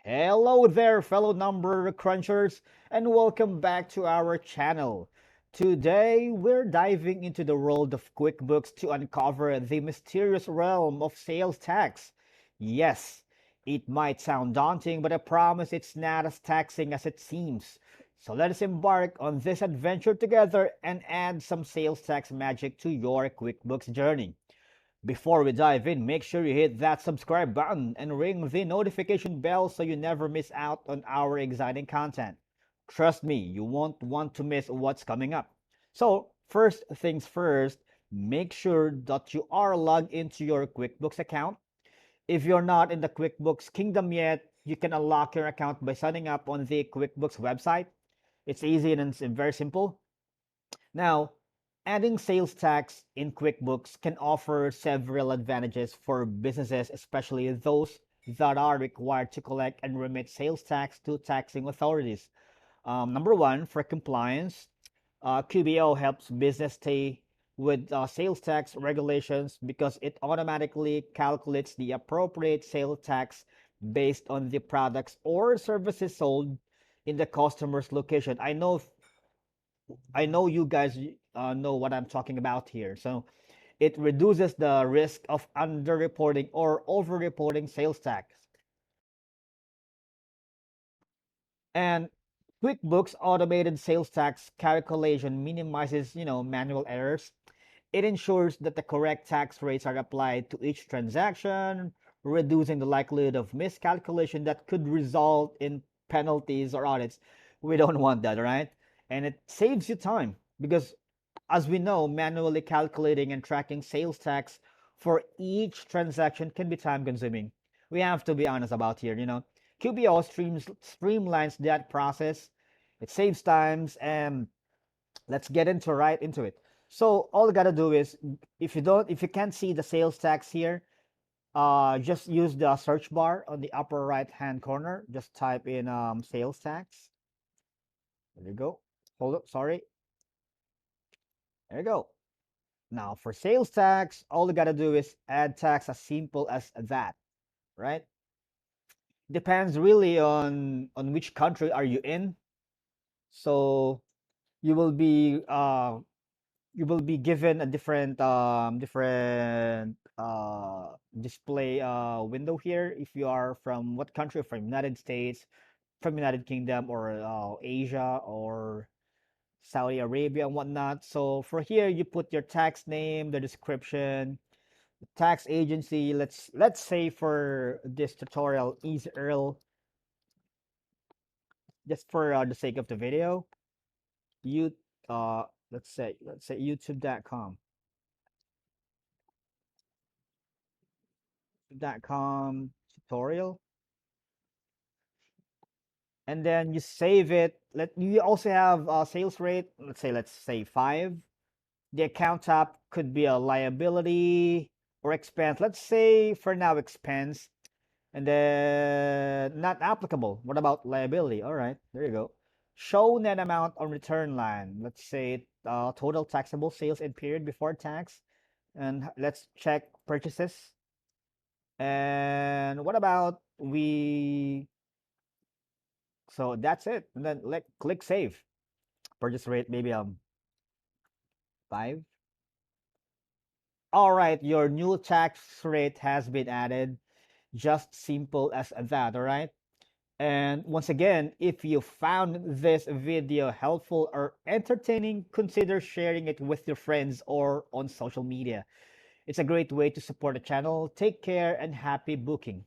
Hello there, fellow number crunchers, and welcome back to our channel. Today, we're diving into the world of QuickBooks to uncover the mysterious realm of sales tax. Yes, it might sound daunting, but I promise it's not as taxing as it seems. So let us embark on this adventure together and add some sales tax magic to your QuickBooks journey. Before we dive in, make sure you hit that subscribe button and ring the notification bell so you never miss out on our exciting content. Trust me, you won't want to miss what's coming up. So, first things first, make sure that you are logged into your QuickBooks account. If you're not in the QuickBooks Kingdom yet, you can unlock your account by signing up on the QuickBooks website. It's easy and it's very simple. Now, adding sales tax in QuickBooks can offer several advantages for businesses, especially those that are required to collect and remit sales tax to taxing authorities. Number one, for compliance, QBO helps business stay with sales tax regulations because it automatically calculates the appropriate sales tax based on the products or services sold in the customer's location. I know you guys know what I'm talking about here. So it reduces the risk of underreporting or overreporting sales tax. And QuickBooks automated sales tax calculation minimizes, manual errors. It ensures that the correct tax rates are applied to each transaction, reducing the likelihood of miscalculation that could result in penalties or audits. We don't want that, right? And it saves you time because, as we know, manually calculating and tracking sales tax for each transaction can be time consuming. We have to be honest about here. QBO streamlines that process. It saves times, and let's get right into it. So all you gotta do is, if you can't see the sales tax here, just use the search bar on the upper right hand corner. Just type in sales tax. There you go. Hold up, sorry. There you go. Now for sales tax, all you gotta do is add tax, as simple as that, right? Depends really on which country are you in. So you will be uh you will be given a different display window here if you are from what country, from United States, from United Kingdom, or Asia, or Saudi Arabia and whatnot. So for here, you put your tax name, the description, the tax agency. Let's say for this tutorial, Easy Earl, just for the sake of the video, you uh let's say youtube.com tutorial, and then you save it. You also have a sales rate. Let's say 5. The account type could be a liability or expense. Let's say for now expense, and then not applicable. What about liability? All right, there you go. Show net amount on return line. Let's say total taxable sales in period before tax, and let's check purchases. And what about we so that's it. And then click save. Purchase rate maybe 5. All right, your new tax rate has been added. Just simple as that, all right? And once again, if you found this video helpful or entertaining, consider sharing it with your friends or on social media. It's a great way to support the channel. Take care and happy booking.